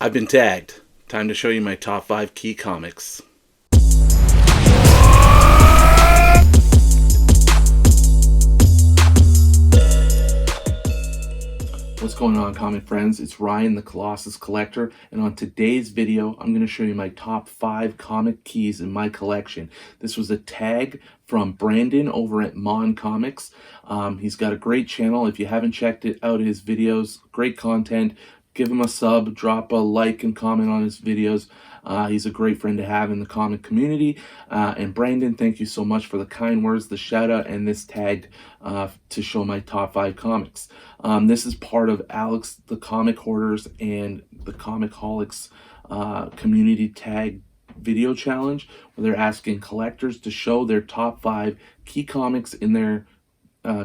I've been tagged. Time to show you my top 5 key comics. What's going on, comic friends? It's Ryan, the Colossus collector, and on today's video, I'm going to show you my top 5 comic keys in my collection. This was a tag from Brandon over at Mon Comics. He's got a great channel. If you haven't checked out his videos, great content. Give him a sub, drop a like and comment on his videos. He's a great friend to have in the comic community. And Brandon, thank you so much for the kind words, the shout out, and this tag to show my top 5 comics. This is part of Alex the Comic Hoarders and the Comic-holics community tag video challenge, where they're asking collectors to show their top 5 key comics in their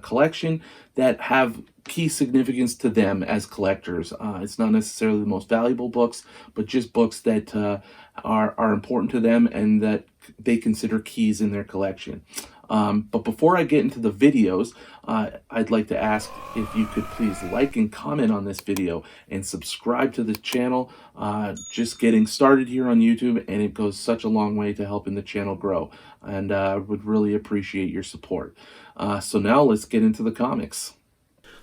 collection that have key significance to them as collectors. It's not necessarily the most valuable books, but just books that are important to them and that they consider keys in their collection. But before I get into the videos, I'd like to ask if you could please like and comment on this video and subscribe to the channel. Just getting started here on YouTube, and it goes such a long way to helping the channel grow, and would really appreciate your support. So now let's get into the comics.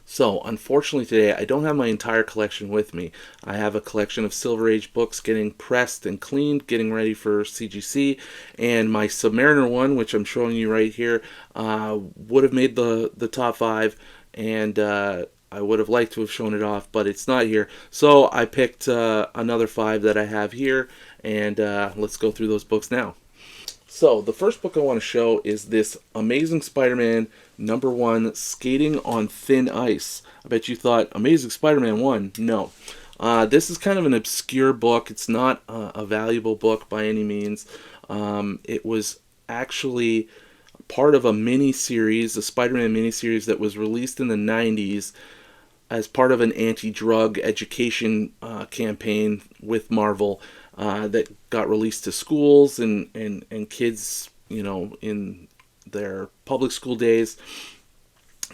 So, unfortunately today, I don't have my entire collection with me. I have a collection of Silver Age books getting pressed and cleaned, getting ready for CGC, and my Submariner one, which I'm showing you right here, would have made the top 5, and I would have liked to have shown it off, but it's not here. So I picked another 5 that I have here, and let's go through those books now. So, the first book I want to show is this Amazing Spider-Man #1, Skating on Thin Ice. I bet you thought, Amazing Spider-Man 1? No. This is kind of an obscure book. It's not a valuable book by any means. It was actually part of a mini-series, a Spider-Man mini-series that was released in the 90s as part of an anti-drug education campaign with Marvel. That got released to schools and kids, you know, in their public school days,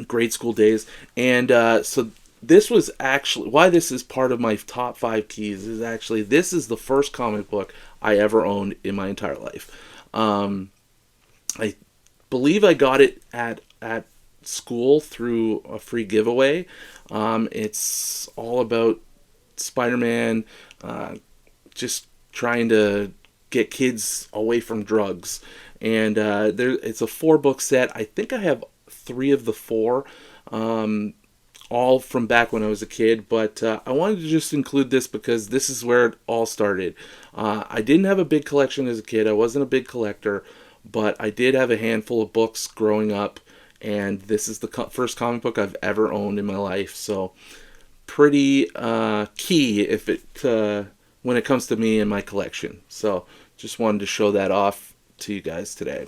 grade school days. And so this was actually, why this is part of my top 5 keys is actually, this is the first comic book I ever owned in my entire life. I believe I got it at school through a free giveaway. It's all about Spider-Man, just trying to get kids away from drugs, and it's a 4-book set. I think I have 3 of the 4, all from back when I was a kid, but I wanted to just include this because this is where it all started. I didn't have a big collection as a kid. I wasn't a big collector, but I did have a handful of books growing up, and this is the first comic book I've ever owned in my life, so pretty key if it when it comes to me and my collection. So just wanted to show that off to you guys today.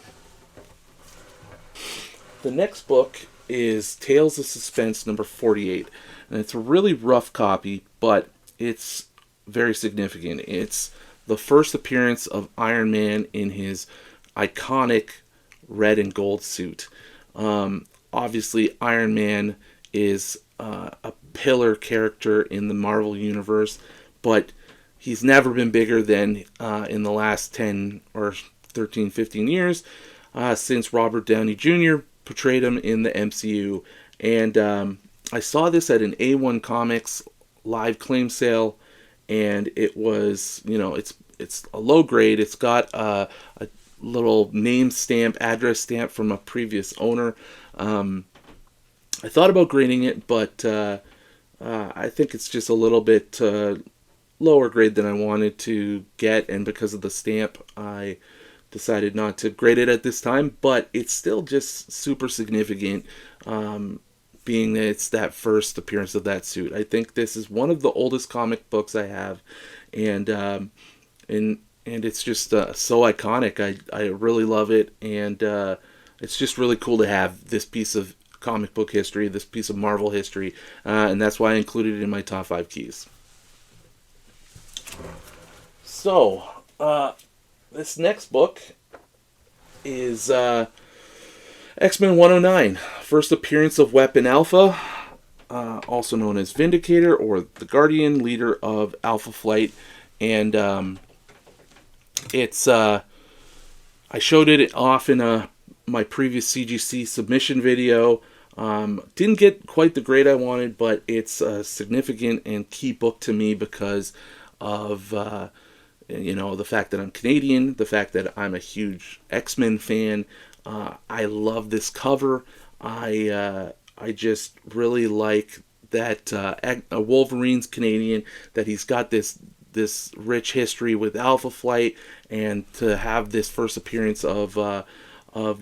The next book is Tales of Suspense #48, and it's a really rough copy, but it's very significant. It's the first appearance of Iron Man in his iconic red and gold suit. Obviously, Iron Man is a pillar character in the Marvel Universe, but he's never been bigger than in the last 10 or 13, 15 years since Robert Downey Jr. portrayed him in the MCU. And I saw this at an A1 Comics live claim sale, and it was, you know, it's a low grade. It's got a little name stamp, address stamp from a previous owner. I thought about grading it, but I think it's just a little bit lower grade than I wanted to get, and because of the stamp I decided not to grade it at this time, but it's still just super significant, being that it's that first appearance of that suit. I think this is one of the oldest comic books I have, and it's just so iconic. I really love it, and it's just really cool to have this piece of comic book history, this piece of Marvel history, and that's why I included it in my top 5 keys. So, this next book is X-Men 109, first appearance of Weapon Alpha. also known as Vindicator, or the Guardian leader of Alpha Flight. And it's I showed it off in my previous CGC submission video. Didn't get quite the grade I wanted, but it's a significant and key book to me because of the fact that I'm Canadian, the fact that I'm a huge X-Men fan. I love this cover. I just really like that Wolverine's Canadian, that he's got this rich history with Alpha Flight, and to have this first appearance of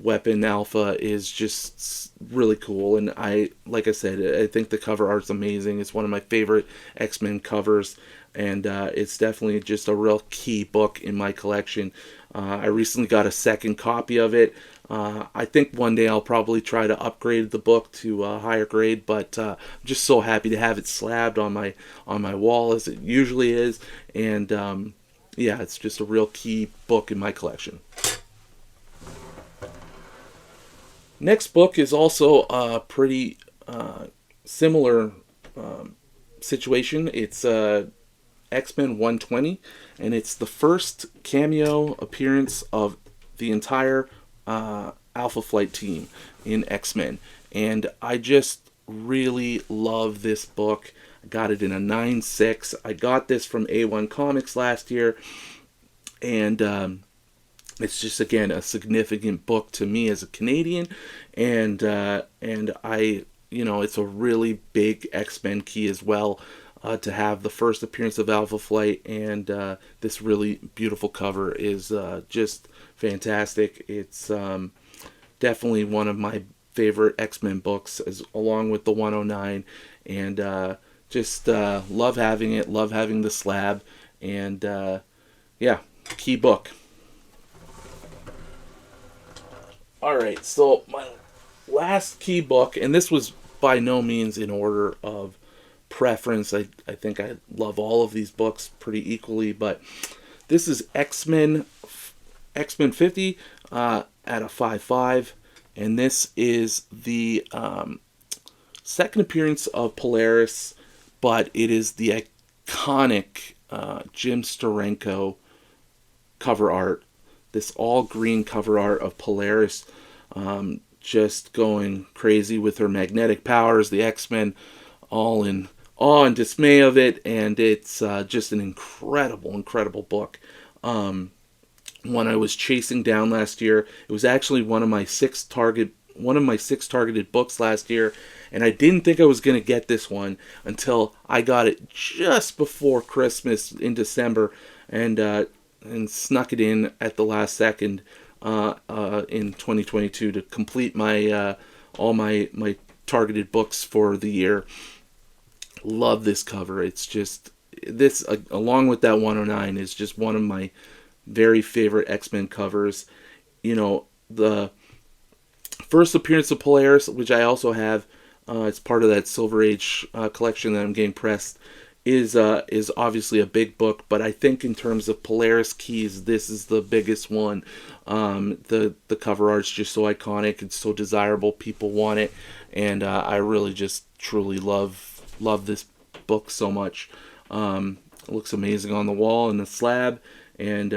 Weapon Alpha is just really cool. And like I said, I think the cover art's amazing. It's one of my favorite X-Men covers, and it's definitely just a real key book in my collection. I recently got a second copy of it. I think one day I'll probably try to upgrade the book to a higher grade, but I'm just so happy to have it slabbed on my wall, as it usually is. And yeah, it's just a real key book in my collection. Next book is also a pretty similar situation. It's X-Men 120, and it's the first cameo appearance of the entire Alpha Flight team in X-Men. And I just really love this book. I got it in a 9.6. I got this from A1 Comics last year, and it's just, again, a significant book to me as a Canadian, and I, it's a really big X-Men key as well, to have the first appearance of Alpha Flight, and this really beautiful cover is just fantastic. It's definitely one of my favorite X-Men books, along with the 109, and just love having it, love having the slab, and yeah, key book. Alright, so my last key book, and this was by no means in order of preference. I think I love all of these books pretty equally, but this is X-Men 50 at a 5.5, and this is the second appearance of Polaris, but it is the iconic Jim Steranko cover art. This all green cover art of Polaris, just going crazy with her magnetic powers, the X-Men all in awe and dismay of it, and it's just an incredible book. One I was chasing down last year. It was actually one of my six targeted books last year, and I didn't think I was going to get this one until I got it just before Christmas in December, and snuck it in at the last second in 2022 to complete my all my targeted books for the year. Love this cover. It's just, this along with that 109 is just one of my very favorite X-Men covers. The first appearance of Polaris, which I also have, it's part of that Silver Age collection that I'm getting pressed, is obviously a big book, but I think in terms of Polaris keys, this is the biggest one. The cover art's just so iconic, it's so desirable, people want it, and I really just truly love this book so much. It looks amazing on the wall in the slab, and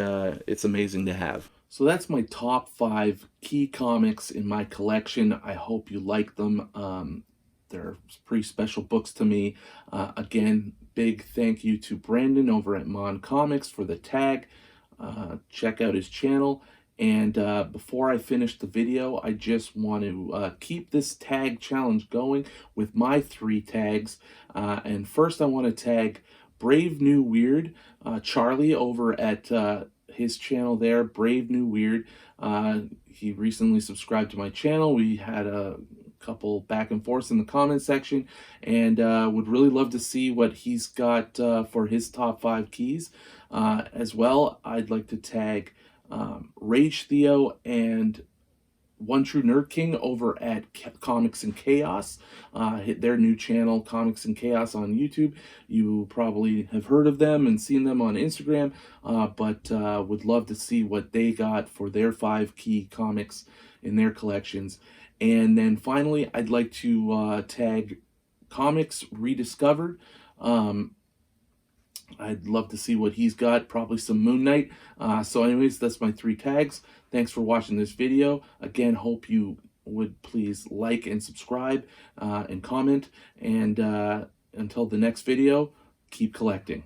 it's amazing to have. So that's my top 5 key comics in my collection. I hope you like them. They're pretty special books to me. Again, big thank you to Brandon over at Mon Comics for the tag. Check out his channel. And before I finish the video, I just want to keep this tag challenge going with my 3 tags. And first I want to tag Brave New Weird, Charlie over at his channel there, Brave New Weird. He recently subscribed to my channel. We had a couple back and forths in the comment section, and would really love to see what he's got for his top 5 keys. As well, I'd like to tag Rage Theo and One True Nerd King over at Comics and Chaos, hit their new channel, Comics and Chaos, on YouTube. You probably have heard of them and seen them on Instagram, but would love to see what they got for their 5 key comics in their collections. And then finally, I'd like to tag comics rediscovered. I'd love to see what he's got, probably some Moon Knight. So anyways, that's my 3 tags. Thanks for watching this video. Again, hope you would please like and subscribe and comment. And until the next video, keep collecting.